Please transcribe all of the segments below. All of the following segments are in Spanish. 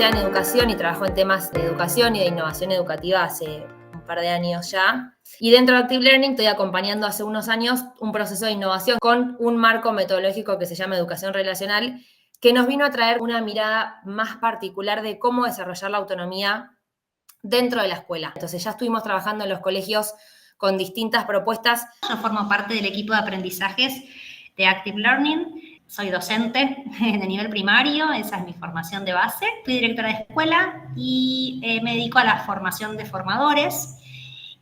licenciada en educación y trabajo en temas de educación y de innovación educativa hace un par de años ya. Y dentro de Active Learning estoy acompañando hace unos años un proceso de innovación con un marco metodológico que se llama educación relacional, que nos vino a traer una mirada más particular de cómo desarrollar la autonomía dentro de la escuela. Entonces ya estuvimos trabajando en los colegios con distintas propuestas. Yo formo parte del equipo de aprendizajes de Active Learning. Soy docente de nivel primario, esa es mi formación de base. Fui directora de escuela y me dedico a la formación de formadores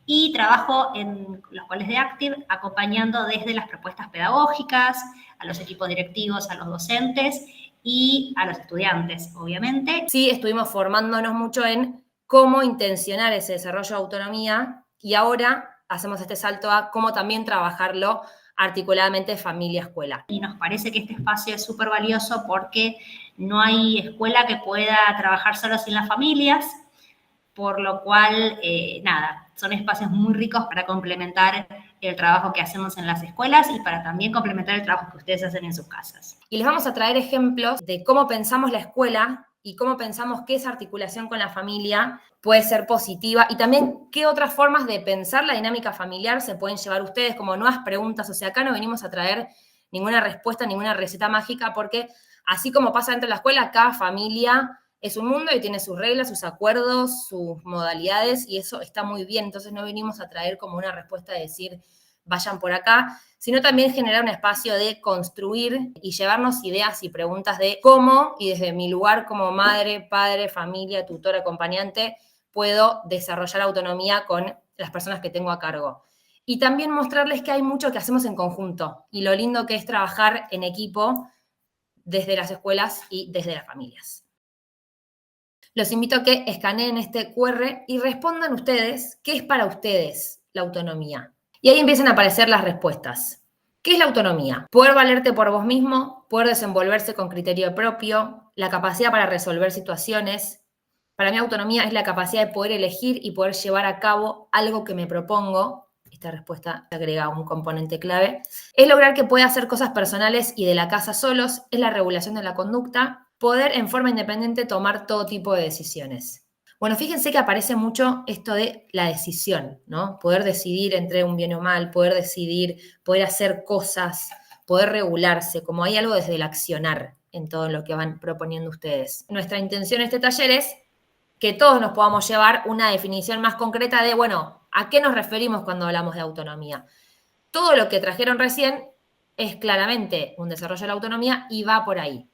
y trabajo en los colegios de Active acompañando desde las propuestas pedagógicas, a los equipos directivos, a los docentes y a los estudiantes, obviamente. Sí, estuvimos formándonos mucho en cómo intencionar ese desarrollo de autonomía y ahora hacemos este salto a cómo también trabajarlo articuladamente familia-escuela. Y nos parece que este espacio es súper valioso porque no hay escuela que pueda trabajar solo sin las familias, por lo cual, son espacios muy ricos para complementar el trabajo que hacemos en las escuelas y para también complementar el trabajo que ustedes hacen en sus casas. Y les vamos a traer ejemplos de cómo pensamos la escuela y cómo pensamos que esa articulación con la familia puede ser positiva y también qué otras formas de pensar la dinámica familiar se pueden llevar ustedes como nuevas preguntas. O sea, acá no venimos a traer ninguna respuesta, ninguna receta mágica, porque así como pasa dentro de la escuela, cada familia es un mundo y tiene sus reglas, sus acuerdos, sus modalidades, y eso está muy bien. Entonces no venimos a traer como una respuesta de decir, vayan por acá, sino también generar un espacio de construir y llevarnos ideas y preguntas de cómo, y desde mi lugar como madre, padre, familia, tutor, acompañante, puedo desarrollar autonomía con las personas que tengo a cargo. Y también mostrarles que hay mucho que hacemos en conjunto y lo lindo que es trabajar en equipo desde las escuelas y desde las familias. Los invito a que escaneen este QR y respondan ustedes qué es para ustedes la autonomía. Y ahí empiezan a aparecer las respuestas. ¿Qué es la autonomía? Poder valerte por vos mismo, poder desenvolverse con criterio propio, la capacidad para resolver situaciones. Para mí autonomía es la capacidad de poder elegir y poder llevar a cabo algo que me propongo. Esta respuesta agrega un componente clave. Es lograr que pueda hacer cosas personales y de la casa solos. Es la regulación de la conducta. Poder en forma independiente tomar todo tipo de decisiones. Bueno, fíjense que aparece mucho esto de la decisión, ¿no? Poder decidir entre un bien o mal, poder decidir, poder hacer cosas, poder regularse, como hay algo desde el accionar en todo lo que van proponiendo ustedes. Nuestra intención en este taller es que todos nos podamos llevar una definición más concreta de, bueno, ¿a qué nos referimos cuando hablamos de autonomía? Todo lo que trajeron recién es claramente un desarrollo de la autonomía y va por ahí.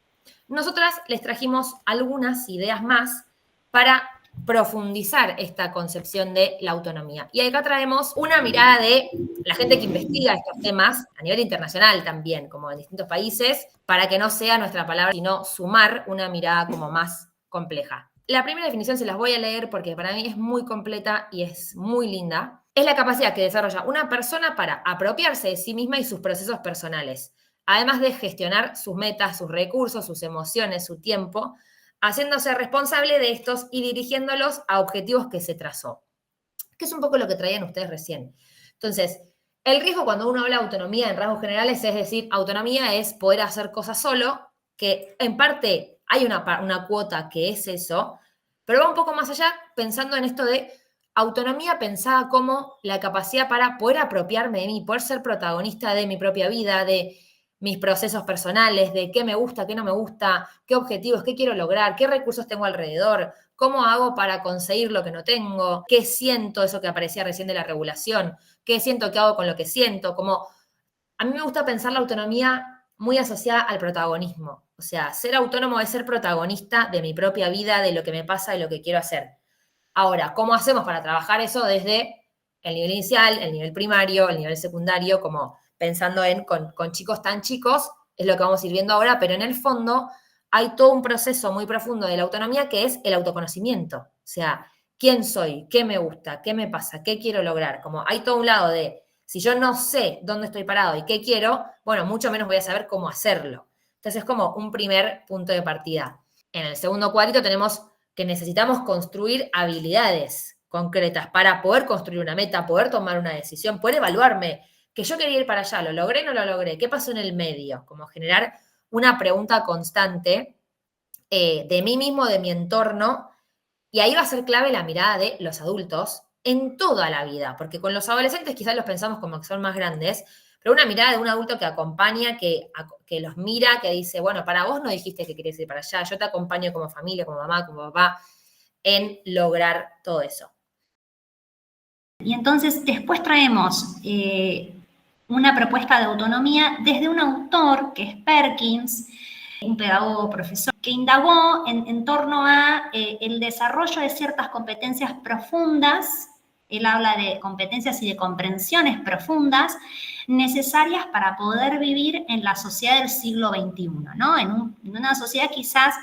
Nosotras les trajimos algunas ideas más para profundizar esta concepción de la autonomía. Y acá traemos una mirada de la gente que investiga estos temas a nivel internacional también, como en distintos países, para que no sea nuestra palabra, sino sumar una mirada como más compleja. La primera definición se las voy a leer porque para mí es muy completa y es muy linda. Es la capacidad que desarrolla una persona para apropiarse de sí misma y sus procesos personales, además de gestionar sus metas, sus recursos, sus emociones, su tiempo, haciéndose responsable de estos y dirigiéndolos a objetivos que se trazó, que es un poco lo que traían ustedes recién. Entonces, el riesgo cuando uno habla de autonomía en rasgos generales es decir, autonomía es poder hacer cosas solo, que en parte hay una cuota que es eso, pero va un poco más allá pensando en esto de autonomía pensada como la capacidad para poder apropiarme de mí, poder ser protagonista de mi propia vida, de mis procesos personales, de qué me gusta, qué no me gusta, qué objetivos, qué quiero lograr, qué recursos tengo alrededor, cómo hago para conseguir lo que no tengo, qué siento, eso que aparecía recién de la regulación, qué siento que hago con lo que siento, como a mí me gusta pensar la autonomía muy asociada al protagonismo. O sea, ser autónomo es ser protagonista de mi propia vida, de lo que me pasa, de lo que quiero hacer. Ahora, ¿cómo hacemos para trabajar eso desde el nivel inicial, el nivel primario, el nivel secundario, como pensando en con chicos tan chicos? Es lo que vamos a ir viendo ahora, pero en el fondo hay todo un proceso muy profundo de la autonomía que es el autoconocimiento. O sea, ¿quién soy? ¿Qué me gusta? ¿Qué me pasa? ¿Qué quiero lograr? Como hay todo un lado de, si yo no sé dónde estoy parado y qué quiero, bueno, mucho menos voy a saber cómo hacerlo. Entonces es como un primer punto de partida. En el segundo cuadrito tenemos que necesitamos construir habilidades concretas para poder construir una meta, poder tomar una decisión, poder evaluarme, que yo quería ir para allá, ¿lo logré o no lo logré? ¿Qué pasó en el medio? Como generar una pregunta constante de mí mismo, de mi entorno, y ahí va a ser clave la mirada de los adultos en toda la vida, porque con los adolescentes quizás los pensamos como que son más grandes, pero una mirada de un adulto que acompaña, que los mira, que dice, bueno, para vos no dijiste que querías ir para allá, yo te acompaño como familia, como mamá, como papá, en lograr todo eso. Y entonces después traemos una propuesta de autonomía desde un autor que es Perkins, un pedagogo profesor, que indagó en torno a el desarrollo de ciertas competencias profundas. Él habla de competencias y de comprensiones profundas necesarias para poder vivir en la sociedad del siglo XXI, ¿no? En una sociedad quizás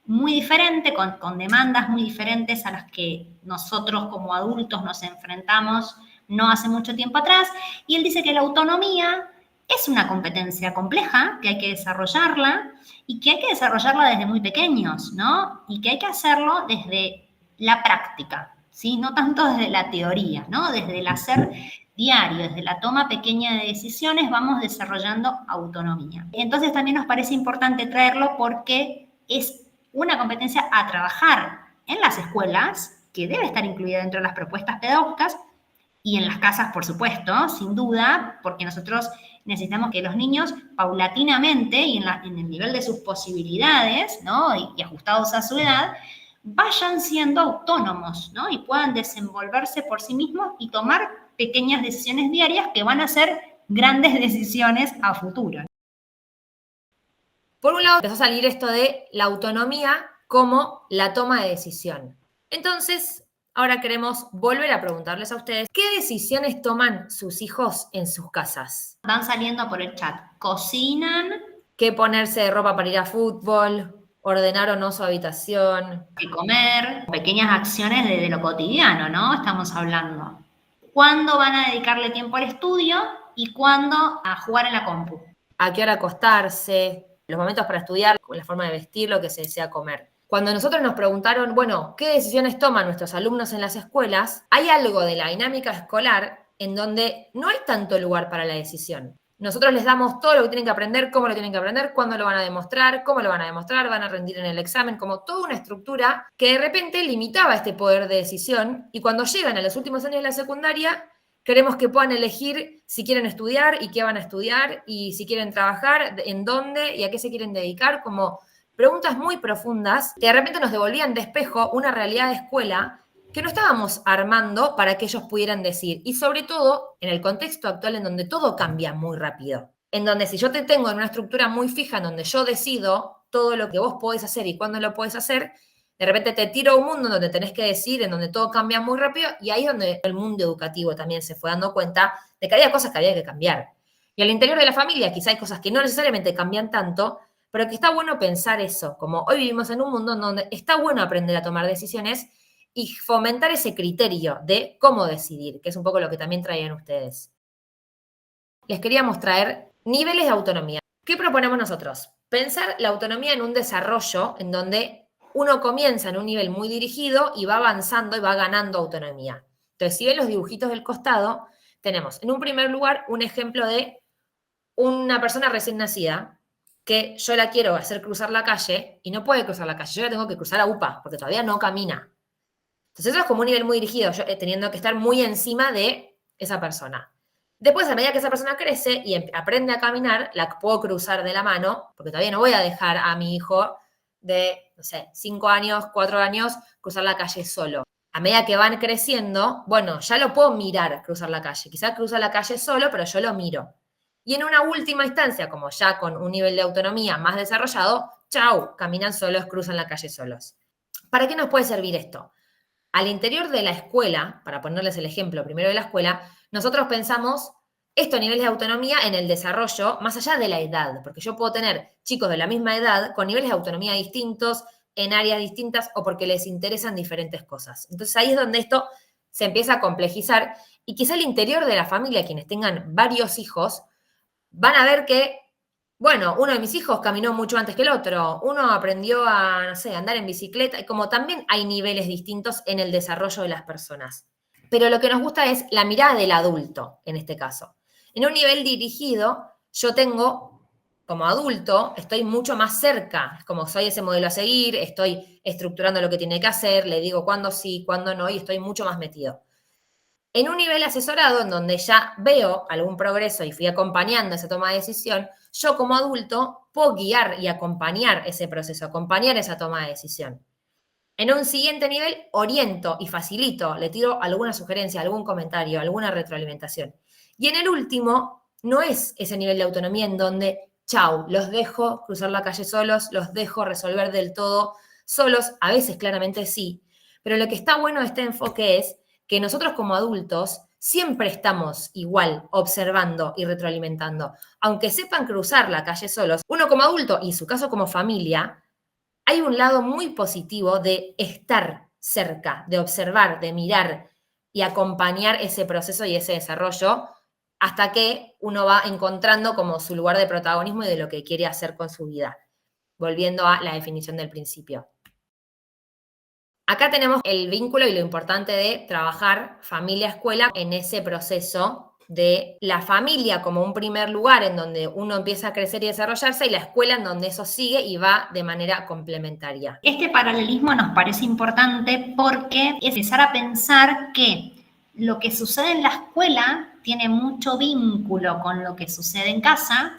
muy diferente, con demandas muy diferentes a las que nosotros como adultos nos enfrentamos no hace mucho tiempo atrás. Y él dice que la autonomía es una competencia compleja, que hay que desarrollarla y que hay que desarrollarla desde muy pequeños, ¿no? Y que hay que hacerlo desde la práctica, ¿sí? No tanto desde la teoría, ¿no? Desde el hacer diario, desde la toma pequeña de decisiones, vamos desarrollando autonomía. Entonces también nos parece importante traerlo porque es una competencia a trabajar en las escuelas, que debe estar incluida dentro de las propuestas pedagógicas, y en las casas, por supuesto, sin duda, porque nosotros necesitamos que los niños paulatinamente y en el nivel de sus posibilidades, ¿no? y ajustados a su edad, vayan siendo autónomos, ¿no? Y puedan desenvolverse por sí mismos y tomar pequeñas decisiones diarias que van a ser grandes decisiones a futuro. Por un lado, empezó a salir esto de la autonomía como la toma de decisión. Entonces, ahora queremos volver a preguntarles a ustedes, ¿qué decisiones toman sus hijos en sus casas? Van saliendo por el chat. Cocinan. ¿Qué ponerse de ropa para ir a fútbol? ¿Ordenar o no su habitación? ¿Qué comer? Pequeñas acciones de lo cotidiano, ¿no? Estamos hablando. ¿Cuándo van a dedicarle tiempo al estudio y cuándo a jugar en la compu? ¿A qué hora acostarse? Los momentos para estudiar, la forma de vestir, lo que se desea comer. Cuando nosotros nos preguntaron, bueno, ¿qué decisiones toman nuestros alumnos en las escuelas? Hay algo de la dinámica escolar en donde no hay tanto lugar para la decisión. Nosotros les damos todo lo que tienen que aprender, cómo lo tienen que aprender, cuándo lo van a demostrar, cómo lo van a demostrar, van a rendir en el examen, como toda una estructura que de repente limitaba este poder de decisión, y cuando llegan a los últimos años de la secundaria, queremos que puedan elegir si quieren estudiar y qué van a estudiar, y si quieren trabajar, en dónde y a qué se quieren dedicar, como preguntas muy profundas que de repente nos devolvían de espejo una realidad de escuela que no estábamos armando para que ellos pudieran decir. Y sobre todo, en el contexto actual en donde todo cambia muy rápido. En donde si yo te tengo en una estructura muy fija, en donde yo decido todo lo que vos podés hacer y cuándo lo podés hacer, de repente te tiro a un mundo donde tenés que decir, en donde todo cambia muy rápido, y ahí es donde el mundo educativo también se fue dando cuenta de que había cosas que había que cambiar. Y al interior de la familia quizá hay cosas que no necesariamente cambian tanto, pero que está bueno pensar eso, como hoy vivimos en un mundo en donde está bueno aprender a tomar decisiones y fomentar ese criterio de cómo decidir, que es un poco lo que también traían ustedes. Les queríamos traer niveles de autonomía. ¿Qué proponemos nosotros? Pensar la autonomía en un desarrollo en donde uno comienza en un nivel muy dirigido y va avanzando y va ganando autonomía. Entonces, si ven los dibujitos del costado, tenemos en un primer lugar un ejemplo de una persona recién nacida que yo la quiero hacer cruzar la calle y no puede cruzar la calle, yo la tengo que cruzar a UPA porque todavía no camina. Entonces eso es como un nivel muy dirigido, yo teniendo que estar muy encima de esa persona. Después, a medida que esa persona crece y aprende a caminar, la puedo cruzar de la mano, porque todavía no voy a dejar a mi hijo de, no sé, 5 años, 4 años, cruzar la calle solo. A medida que van creciendo, bueno, ya lo puedo mirar cruzar la calle. Quizás cruza la calle solo, pero yo lo miro. Y en una última instancia, como ya con un nivel de autonomía más desarrollado, chau, caminan solos, cruzan la calle solos. ¿Para qué nos puede servir esto? Al interior de la escuela, para ponerles el ejemplo primero de la escuela, nosotros pensamos estos niveles de autonomía en el desarrollo más allá de la edad, porque yo puedo tener chicos de la misma edad con niveles de autonomía distintos, en áreas distintas o porque les interesan diferentes cosas. Entonces ahí es donde esto se empieza a complejizar y quizá el interior de la familia, quienes tengan varios hijos, van a ver que, bueno, uno de mis hijos caminó mucho antes que el otro, uno aprendió a, no sé, andar en bicicleta, y como también hay niveles distintos en el desarrollo de las personas. Pero lo que nos gusta es la mirada del adulto, en este caso. En un nivel dirigido, yo tengo como adulto, estoy mucho más cerca, como soy ese modelo a seguir, estoy estructurando lo que tiene que hacer, le digo cuándo sí, cuándo no, y estoy mucho más metido. En un nivel asesorado, en donde ya veo algún progreso y fui acompañando esa toma de decisión, yo como adulto puedo guiar y acompañar ese proceso, acompañar esa toma de decisión. En un siguiente nivel, oriento y facilito, le tiro alguna sugerencia, algún comentario, alguna retroalimentación. Y en el último, no es ese nivel de autonomía en donde, chau, los dejo cruzar la calle solos, los dejo resolver del todo solos, a veces claramente sí, pero lo que está bueno de este enfoque es que nosotros como adultos siempre estamos igual observando y retroalimentando. Aunque sepan cruzar la calle solos, uno como adulto y en su caso como familia, hay un lado muy positivo de estar cerca, de observar, de mirar y acompañar ese proceso y ese desarrollo hasta que uno va encontrando como su lugar de protagonismo y de lo que quiere hacer con su vida. Volviendo a la definición del principio. Acá tenemos el vínculo y lo importante de trabajar familia-escuela en ese proceso de la familia como un primer lugar en donde uno empieza a crecer y desarrollarse y la escuela en donde eso sigue y va de manera complementaria. Este paralelismo nos parece importante porque es empezar a pensar que lo que sucede en la escuela tiene mucho vínculo con lo que sucede en casa,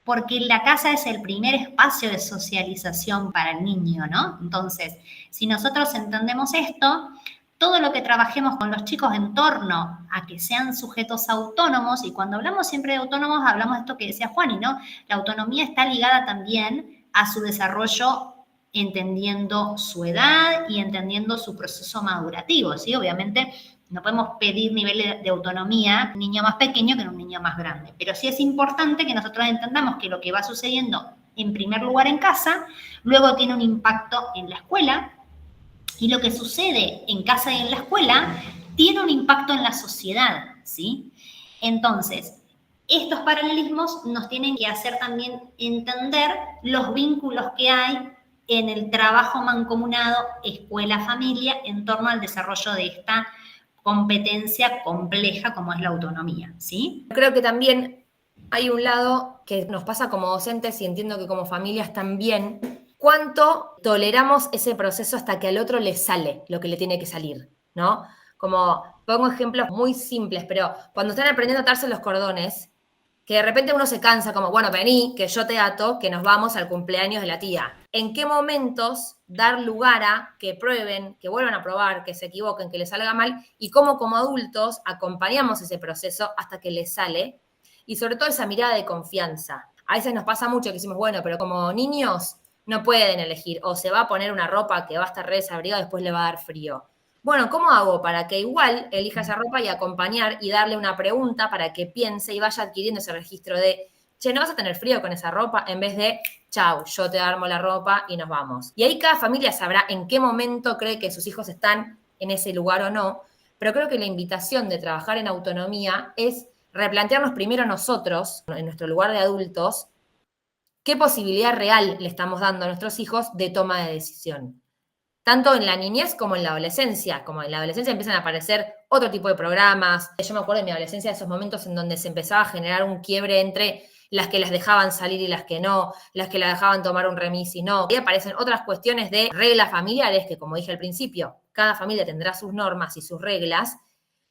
porque la casa es el primer espacio de socialización para el niño, ¿no? Entonces, si nosotros entendemos esto, todo lo que trabajemos con los chicos en torno a que sean sujetos autónomos, y cuando hablamos siempre de autónomos, hablamos de esto que decía Juani, ¿no? La autonomía está ligada también a su desarrollo entendiendo su edad y entendiendo su proceso madurativo, ¿sí? Obviamente no podemos pedir nivel de autonomía a un niño más pequeño que a un niño más grande, pero sí es importante que nosotros entendamos que lo que va sucediendo en primer lugar en casa, luego tiene un impacto en la escuela, y lo que sucede en casa y en la escuela tiene un impacto en la sociedad, ¿sí? Entonces, estos paralelismos nos tienen que hacer también entender los vínculos que hay en el trabajo mancomunado escuela-familia en torno al desarrollo de esta competencia compleja como es la autonomía, ¿sí? Creo que también hay un lado que nos pasa como docentes y entiendo que como familias también, cuánto toleramos ese proceso hasta que al otro le sale lo que le tiene que salir, ¿no? Como pongo ejemplos muy simples, pero cuando están aprendiendo a atarse los cordones, que de repente uno se cansa como, bueno, vení, que yo te ato, que nos vamos al cumpleaños de la tía. ¿En qué momentos dar lugar a que prueben, que vuelvan a probar, que se equivoquen, que les salga mal? Y cómo como adultos acompañamos ese proceso hasta que les sale. Y sobre todo esa mirada de confianza. A veces nos pasa mucho que decimos, bueno, pero como niños no pueden elegir. O se va a poner una ropa que va a estar re desabrigada, después le va a dar frío. Bueno, ¿cómo hago para que igual elija esa ropa y acompañar y darle una pregunta para que piense y vaya adquiriendo ese registro de, che, ¿no vas a tener frío con esa ropa? En vez de, chau, yo te armo la ropa y nos vamos. Y ahí cada familia sabrá en qué momento cree que sus hijos están en ese lugar o no, pero creo que la invitación de trabajar en autonomía es replantearnos primero nosotros, en nuestro lugar de adultos, qué posibilidad real le estamos dando a nuestros hijos de toma de decisión. Tanto en la niñez como en la adolescencia. Como en la adolescencia empiezan a aparecer otro tipo de programas. Yo me acuerdo de mi adolescencia de esos momentos en donde se empezaba a generar un quiebre entre las que las dejaban salir y las que no, las que la dejaban tomar un remis y no. Y aparecen otras cuestiones de reglas familiares que, como dije al principio, cada familia tendrá sus normas y sus reglas,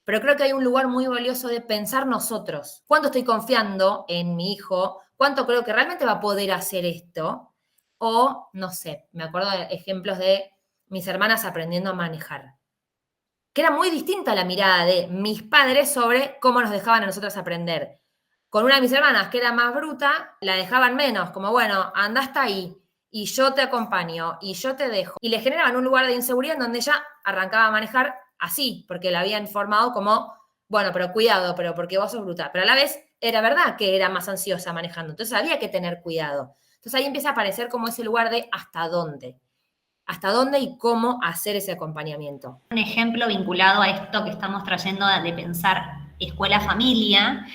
pero creo que hay un lugar muy valioso de pensar nosotros. ¿Cuánto estoy confiando en mi hijo? ¿Cuánto creo que realmente va a poder hacer esto? O, no sé, me acuerdo de ejemplos de mis hermanas aprendiendo a manejar. Que era muy distinta la mirada de mis padres sobre cómo nos dejaban a nosotras aprender. Con una de mis hermanas que era más bruta, la dejaban menos, como bueno, anda hasta ahí, y yo te acompaño, y yo te dejo. Y le generaban un lugar de inseguridad en donde ella arrancaba a manejar así, porque la habían formado como, bueno, pero cuidado, pero porque vos sos bruta. Pero a la vez era verdad que era más ansiosa manejando, entonces había que tener cuidado. Entonces ahí empieza a aparecer como ese lugar de hasta dónde. Hasta dónde y cómo hacer ese acompañamiento. Un ejemplo vinculado a esto que estamos trayendo de pensar escuela-familia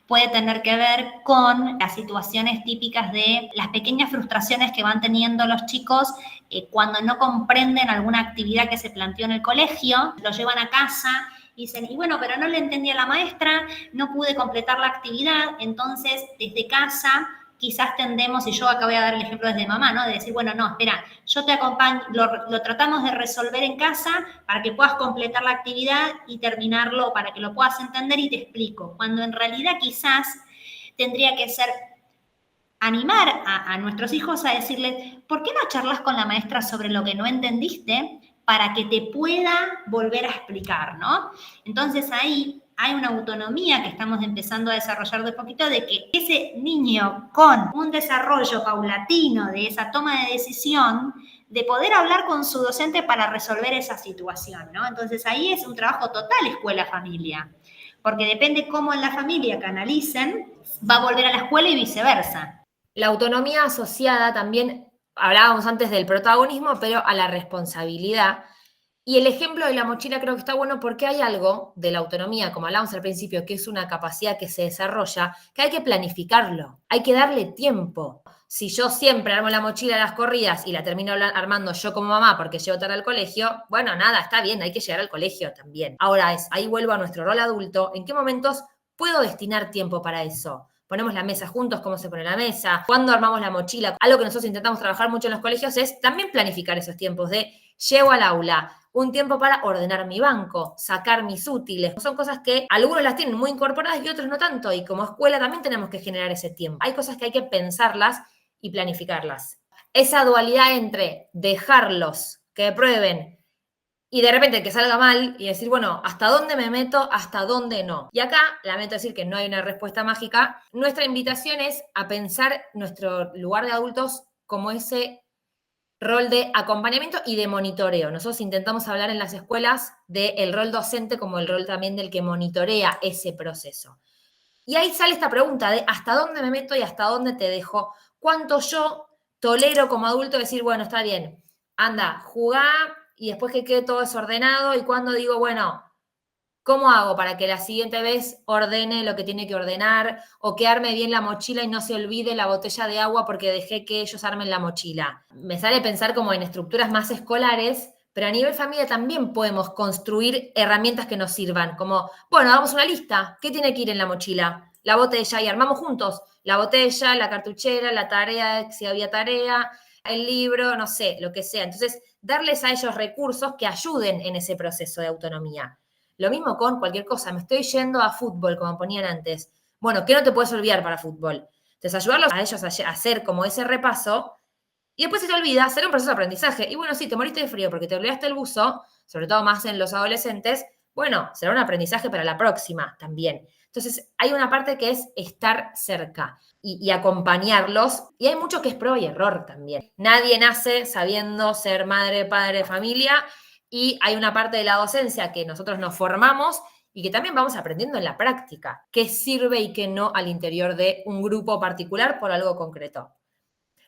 puede tener que ver con las situaciones típicas de las pequeñas frustraciones que van teniendo los chicos cuando no comprenden alguna actividad que se planteó en el colegio, lo llevan a casa y dicen, y bueno, pero no le entendí a la maestra, no pude completar la actividad, entonces desde casa quizás tendemos, y yo acá voy a dar el ejemplo desde mamá, ¿no? De decir, bueno, no, espera, yo te acompaño, lo tratamos de resolver en casa para que puedas completar la actividad y terminarlo, para que lo puedas entender y te explico. Cuando en realidad quizás tendría que ser animar a nuestros hijos a decirles, ¿por qué no charlas con la maestra sobre lo que no entendiste para que te pueda volver a explicar, ¿no? Entonces ahí hay una autonomía que estamos empezando a desarrollar de poquito, de que ese niño con un desarrollo paulatino de esa toma de decisión, de poder hablar con su docente para resolver esa situación, ¿no? Entonces ahí es un trabajo total escuela-familia, porque depende cómo en la familia canalicen, va a volver a la escuela y viceversa. La autonomía asociada también, hablábamos antes del protagonismo, pero a la responsabilidad. Y el ejemplo de la mochila creo que está bueno porque hay algo de la autonomía, como hablábamos al principio, que es una capacidad que se desarrolla, que hay que planificarlo, hay que darle tiempo. Si yo siempre armo la mochila a las corridas y la termino armando yo como mamá porque llego tarde al colegio, bueno, nada, está bien, hay que llegar al colegio también. Ahora ahí vuelvo a nuestro rol adulto, ¿en qué momentos puedo destinar tiempo para eso? Ponemos la mesa juntos, cómo se pone la mesa, cuándo armamos la mochila. Algo que nosotros intentamos trabajar mucho en los colegios es también planificar esos tiempos de llego al aula, un tiempo para ordenar mi banco, sacar mis útiles. Son cosas que algunos las tienen muy incorporadas y otros no tanto. Y como escuela también tenemos que generar ese tiempo. Hay cosas que hay que pensarlas y planificarlas. Esa dualidad entre dejarlos que prueben y de repente que salga mal y decir, bueno, ¿hasta dónde me meto? ¿Hasta dónde no? Y acá, lamento decir que no hay una respuesta mágica, nuestra invitación es a pensar nuestro lugar de adultos como ese rol de acompañamiento y de monitoreo. Nosotros intentamos hablar en las escuelas del rol docente como el rol también del que monitorea ese proceso. Y ahí sale esta pregunta de ¿hasta dónde me meto y hasta dónde te dejo? ¿Cuánto yo tolero como adulto decir, bueno, está bien, anda, jugá y después que quede todo desordenado? Y cuando digo, bueno, ¿cómo hago para que la siguiente vez ordene lo que tiene que ordenar o que arme bien la mochila y no se olvide la botella de agua porque dejé que ellos armen la mochila? Me sale pensar como en estructuras más escolares, pero a nivel familia también podemos construir herramientas que nos sirvan, como, bueno, hagamos una lista, ¿qué tiene que ir en la mochila? La botella y armamos juntos la botella, la cartuchera, la tarea, si había tarea, el libro, no sé, lo que sea. Entonces, darles a ellos recursos que ayuden en ese proceso de autonomía. Lo mismo con cualquier cosa. Me estoy yendo a fútbol, como ponían antes. Bueno, ¿qué no te puedes olvidar para fútbol? Entonces, ayudarlos a ellos a hacer como ese repaso y después se te olvida hacer un proceso de aprendizaje. Y bueno, sí, te moriste de frío porque te olvidaste el buzo, sobre todo más en los adolescentes. Bueno, será un aprendizaje para la próxima también. Entonces, hay una parte que es estar cerca y acompañarlos. Y hay mucho que es prueba y error también. Nadie nace sabiendo ser madre, padre, familia. Y hay una parte de la docencia que nosotros nos formamos y que también vamos aprendiendo en la práctica. Qué sirve y qué no al interior de un grupo particular por algo concreto.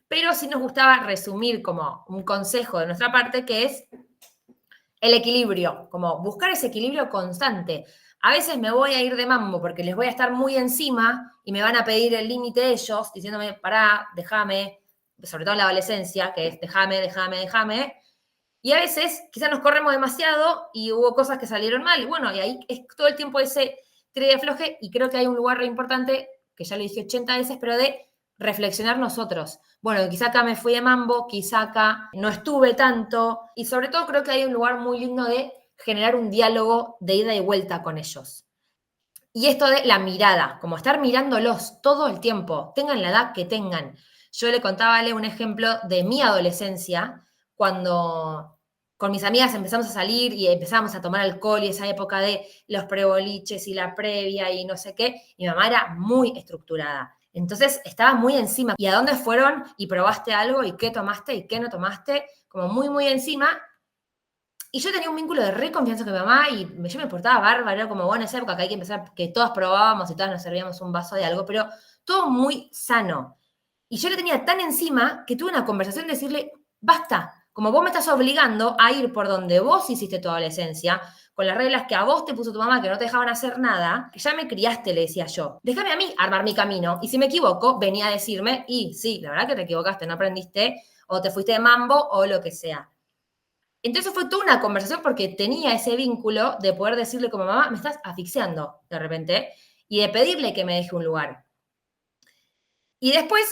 Pero sí nos gustaba resumir como un consejo de nuestra parte, que es el equilibrio, como buscar ese equilibrio constante. A veces me voy a ir de mambo porque les voy a estar muy encima y me van a pedir el límite ellos, diciéndome, pará, déjame, sobre todo en la adolescencia, que es déjame, déjame, déjame. Y a veces quizás nos corremos demasiado y hubo cosas que salieron mal. Y bueno, y ahí es todo el tiempo ese tire y afloje, y creo que hay un lugar re importante, que ya lo dije 80 veces, pero de reflexionar nosotros. Bueno, quizá acá me fui de mambo, quizá acá no estuve tanto, y sobre todo creo que hay un lugar muy lindo de generar un diálogo de ida y vuelta con ellos. Y esto de la mirada, como estar mirándolos todo el tiempo, tengan la edad que tengan. Yo le contaba a Ale un ejemplo de mi adolescencia, cuando con mis amigas empezamos a salir y empezamos a tomar alcohol y esa época de los preboliches y la previa y no sé qué, mi mamá era muy estructurada. Entonces estaba muy encima. ¿Y a dónde fueron? ¿Y probaste algo? ¿Y qué tomaste? ¿Y qué no tomaste? Como muy, muy encima. Y yo tenía un vínculo de re confianza con mi mamá y yo me portaba bárbaro, era como, bueno, esa época que hay que empezar, que todas probábamos y todas nos servíamos un vaso de algo, pero todo muy sano. Y yo le tenía tan encima que tuve una conversación de decirle, basta, como vos me estás obligando a ir por donde vos hiciste tu adolescencia, con las reglas que a vos te puso tu mamá, que no te dejaban hacer nada, que ya me criaste, le decía yo. Déjame a mí armar mi camino. Y si me equivoco, venía a decirme, y sí, la verdad que te equivocaste, no aprendiste, o te fuiste de mambo, o lo que sea. Entonces fue toda una conversación porque tenía ese vínculo de poder decirle como mamá, me estás asfixiando de repente, y de pedirle que me deje un lugar. Y después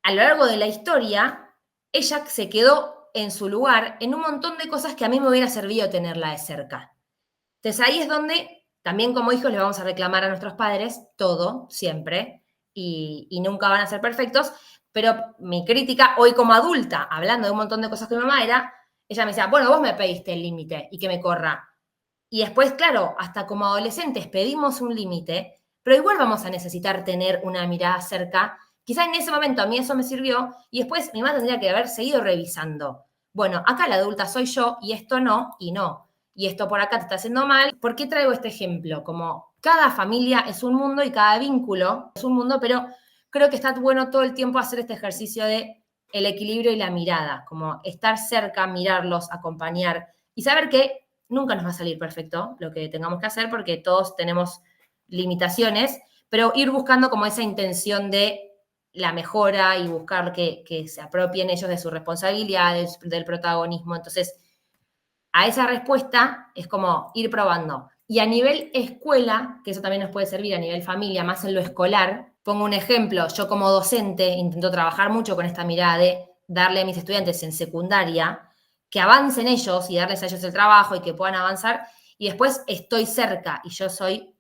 a lo largo de la historia, ella se quedó en su lugar en un montón de cosas que a mí me hubiera servido tenerla de cerca. Entonces ahí es donde también como hijos le vamos a reclamar a nuestros padres todo, siempre, y nunca van a ser perfectos, pero mi crítica hoy como adulta, hablando de un montón de cosas que mi mamá era, ella me decía, bueno, vos me pediste el límite y que me corra. Y después, claro, hasta como adolescentes pedimos un límite, pero igual vamos a necesitar tener una mirada cerca. Quizá en ese momento a mí eso me sirvió y después mi mamá tendría que haber seguido revisando. Bueno, acá la adulta soy yo y esto no y no. Y esto por acá te está haciendo mal. ¿Por qué traigo este ejemplo? Como cada familia es un mundo y cada vínculo es un mundo, pero creo que está bueno todo el tiempo hacer este ejercicio de el equilibrio y la mirada, como estar cerca, mirarlos, acompañar y saber que nunca nos va a salir perfecto lo que tengamos que hacer porque todos tenemos limitaciones, pero ir buscando como esa intención de la mejora y buscar que se apropien ellos de su responsabilidad, del protagonismo. Entonces, a esa respuesta es como ir probando. Y a nivel escuela, que eso también nos puede servir a nivel familia, más en lo escolar, pongo un ejemplo, yo como docente intento trabajar mucho con esta mirada de darle a mis estudiantes en secundaria que avancen ellos y darles a ellos el trabajo y que puedan avanzar, y después estoy cerca y yo soy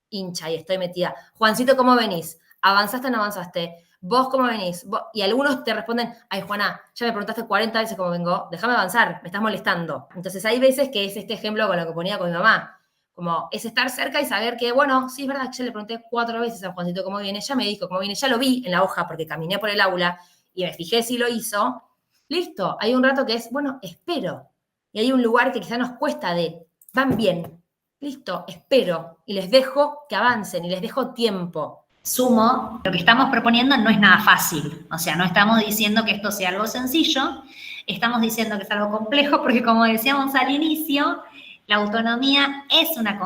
hincha y estoy metida. Juancito, ¿cómo venís? ¿Avanzaste o no avanzaste? ¿Vos cómo venís? Y algunos te responden, ay, Juana, ya me preguntaste 40 veces cómo vengo, déjame avanzar, me estás molestando. Entonces hay veces que es este ejemplo con lo que ponía con mi mamá, como es estar cerca y saber que, bueno, sí es verdad que yo le pregunté 4 veces a Juancito cómo viene, ya me dijo cómo viene, ya lo vi en la hoja porque caminé por el aula y me fijé si lo hizo. Listo, hay un rato que es, bueno, espero. Y hay un lugar que quizá nos cuesta de, van bien, listo, espero y les dejo que avancen y les dejo tiempo. Sumo, lo que estamos proponiendo no es nada fácil, o sea, no estamos diciendo que esto sea algo sencillo, estamos diciendo que es algo complejo porque como decíamos al inicio, la autonomía es una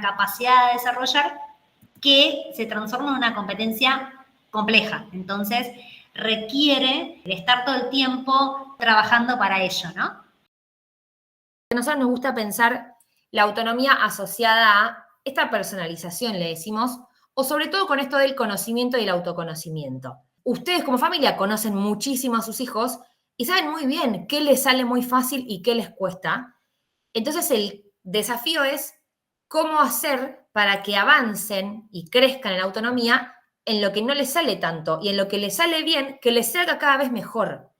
capacidad de desarrollar que se transforma en una competencia compleja, entonces requiere de estar todo el tiempo trabajando para ello, ¿no? A nosotros nos gusta pensar la autonomía asociada a esta personalización, le decimos, o sobre todo con esto del conocimiento y el autoconocimiento. Ustedes como familia conocen muchísimo a sus hijos y saben muy bien qué les sale muy fácil y qué les cuesta. Entonces el desafío es cómo hacer para que avancen y crezcan en autonomía en lo que no les sale tanto y en lo que les sale bien, que les salga cada vez mejor.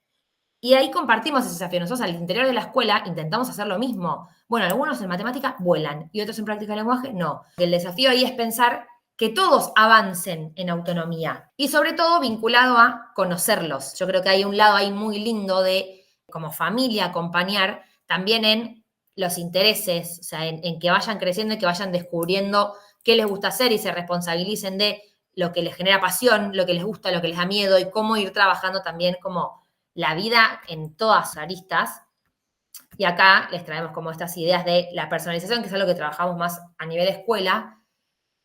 Y ahí compartimos ese desafío. Nosotros al interior de la escuela intentamos hacer lo mismo. Bueno, algunos en matemática vuelan y otros en práctica de lenguaje no. El desafío ahí es pensar que todos avancen en autonomía y sobre todo vinculado a conocerlos. Yo creo que hay un lado ahí muy lindo de, como familia, acompañar también en los intereses, o sea, en que vayan creciendo y que vayan descubriendo qué les gusta hacer y se responsabilicen de lo que les genera pasión, lo que les gusta, lo que les da miedo y cómo ir trabajando también como la vida en todas sus aristas. Y acá les traemos como estas ideas de la personalización, que es algo que trabajamos más a nivel escuela,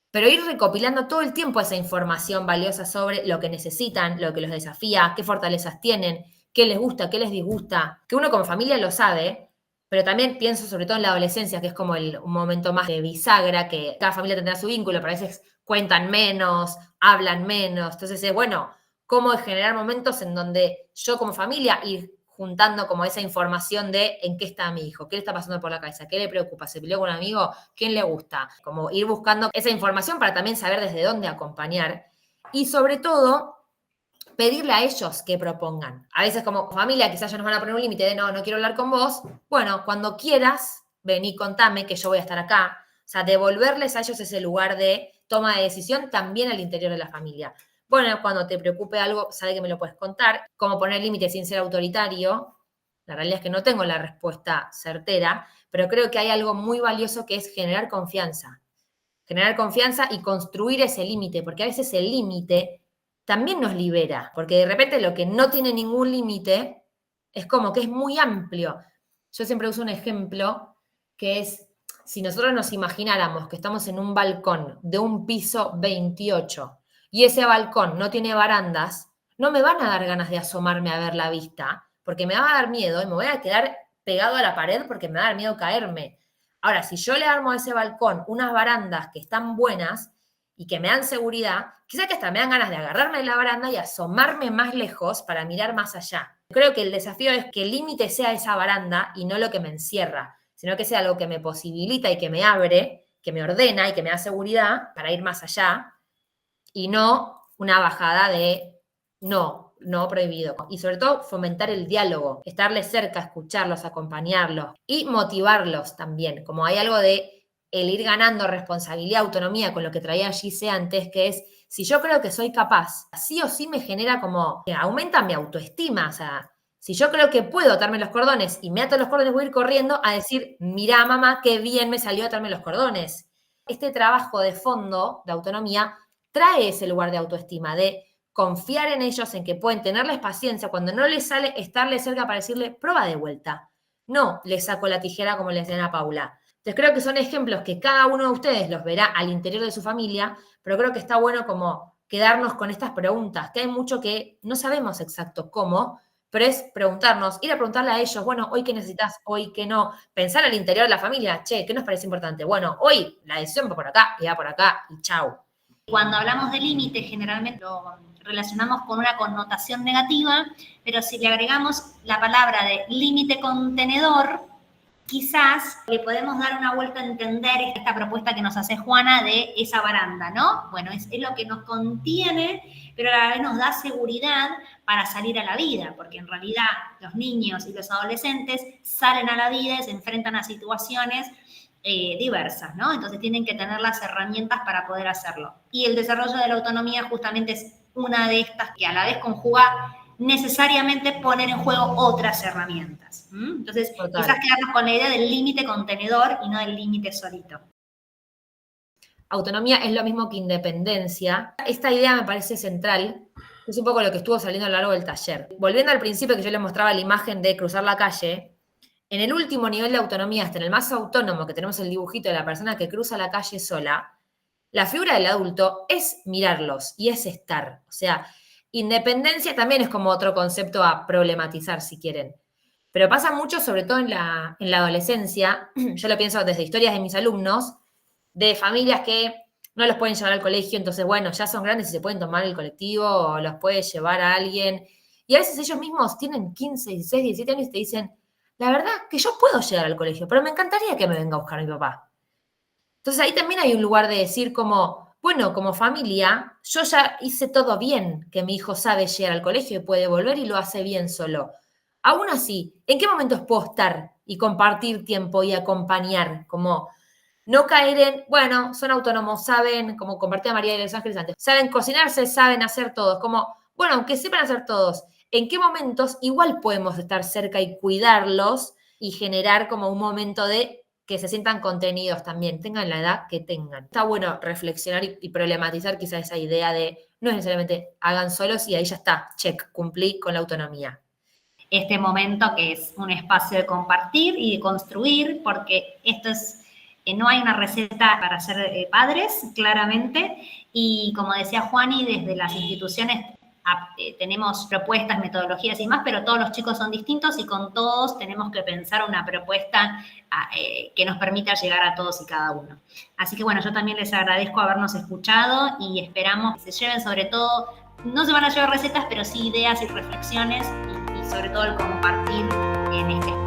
pero ir recopilando todo el tiempo esa información valiosa sobre lo que necesitan, lo que los desafía, qué fortalezas tienen, qué les gusta, qué les disgusta, que uno como familia lo sabe, pero también pienso sobre todo en la adolescencia, que es como un momento más de bisagra, que cada familia tendrá su vínculo, pero a veces cuentan menos, hablan menos, entonces es bueno, cómo generar momentos en donde yo como familia ir juntando como esa información de en qué está mi hijo, qué le está pasando por la cabeza, qué le preocupa, se peleó con un amigo, quién le gusta, como ir buscando esa información para también saber desde dónde acompañar y sobre todo pedirle a ellos que propongan. A veces como familia quizás ya nos van a poner un límite de no, no quiero hablar con vos. Bueno, cuando quieras, vení, contame que yo voy a estar acá. O sea, devolverles a ellos ese lugar de toma de decisión también al interior de la familia. Bueno, cuando te preocupe algo, sabe que me lo puedes contar. Cómo poner límites sin ser autoritario. La realidad es que no tengo la respuesta certera, pero creo que hay algo muy valioso que es generar confianza. Generar confianza y construir ese límite, porque a veces el límite también nos libera, porque de repente lo que no tiene ningún límite es como que es muy amplio. Yo siempre uso un ejemplo que es, si nosotros nos imagináramos que estamos en un balcón de un piso 28 y ese balcón no tiene barandas, no me van a dar ganas de asomarme a ver la vista, porque me va a dar miedo y me voy a quedar pegado a la pared porque me va a dar miedo caerme. Ahora, si yo le armo a ese balcón unas barandas que están buenas, y que me dan seguridad, quizás que hasta me dan ganas de agarrarme de la baranda y asomarme más lejos para mirar más allá. Creo que el desafío es que el límite sea esa baranda y no lo que me encierra, sino que sea algo que me posibilita y que me abre, que me ordena y que me da seguridad para ir más allá, y no una bajada de no prohibido. Y sobre todo fomentar el diálogo, estarles cerca, escucharlos, acompañarlos y motivarlos también. Como hay algo de el ir ganando responsabilidad, autonomía, con lo que traía Gise antes, que es, si yo creo que soy capaz, sí o sí me genera como, aumenta mi autoestima, o sea, si yo creo que puedo atarme los cordones y me ato los cordones, voy a ir corriendo a decir, mirá mamá, qué bien me salió atarme los cordones. Este trabajo de fondo, de autonomía, trae ese lugar de autoestima, de confiar en ellos, en que pueden tenerles paciencia, cuando no les sale, estarles cerca para decirle, prueba de vuelta. No les saco la tijera como le decían a Paula. Entonces creo que son ejemplos que cada uno de ustedes los verá al interior de su familia, pero creo que está bueno como quedarnos con estas preguntas, que hay mucho que no sabemos exacto cómo, pero es preguntarnos, ir a preguntarle a ellos, bueno, hoy qué necesitas, hoy qué no, pensar al interior de la familia, che, ¿qué nos parece importante? Bueno, hoy la decisión va por acá y va por acá y chau. Cuando hablamos de límite, generalmente lo relacionamos con una connotación negativa, pero si le agregamos la palabra de límite contenedor, quizás le podemos dar una vuelta a entender esta propuesta que nos hace Juana de esa baranda, ¿no? Bueno, es lo que nos contiene, pero a la vez nos da seguridad para salir a la vida, porque en realidad los niños y los adolescentes salen a la vida y se enfrentan a situaciones diversas, ¿no? Entonces tienen que tener las herramientas para poder hacerlo. Y el desarrollo de la autonomía justamente es una de estas que a la vez conjuga necesariamente poner en juego otras herramientas. Entonces, quizás quedarnos con la idea del límite contenedor y no del límite solito. Autonomía es lo mismo que independencia. Esta idea me parece central. Es un poco lo que estuvo saliendo a lo largo del taller. Volviendo al principio que yo les mostraba la imagen de cruzar la calle, en el último nivel de autonomía, hasta en el más autónomo, que tenemos el dibujito de la persona que cruza la calle sola, la figura del adulto es mirarlos y es estar. O sea, independencia también es como otro concepto a problematizar, si quieren. Pero pasa mucho, sobre todo en la adolescencia, yo lo pienso desde historias de mis alumnos, de familias que no los pueden llevar al colegio, entonces, bueno, ya son grandes y se pueden tomar el colectivo o los puede llevar a alguien. Y a veces ellos mismos tienen 15, 16, 17 años y te dicen, la verdad que yo puedo llegar al colegio, pero me encantaría que me venga a buscar mi papá. Entonces ahí también hay un lugar de decir como, bueno, como familia, yo ya hice todo bien, que mi hijo sabe llegar al colegio y puede volver y lo hace bien solo. Aún así, ¿en qué momentos puedo estar y compartir tiempo y acompañar? Como no caer en, bueno, son autónomos, saben, como compartía María de los Ángeles antes, saben cocinarse, saben hacer todo. Como, bueno, aunque sepan hacer todos, ¿en qué momentos igual podemos estar cerca y cuidarlos y generar como un momento de que se sientan contenidos también, tengan la edad que tengan? Está bueno reflexionar y problematizar quizá esa idea de no es necesariamente hagan solos y ahí ya está, check, cumplí con la autonomía. Este momento que es un espacio de compartir y de construir, porque esto es, no hay una receta para ser padres, claramente, y como decía Juani, desde las instituciones tenemos propuestas, metodologías y más, pero todos los chicos son distintos y con todos tenemos que pensar una propuesta que nos permita llegar a todos y cada uno. Así que bueno, yo también les agradezco habernos escuchado y esperamos que se lleven sobre todo, no se van a llevar recetas, pero sí ideas y reflexiones y sobre todo el compartir en este espacio.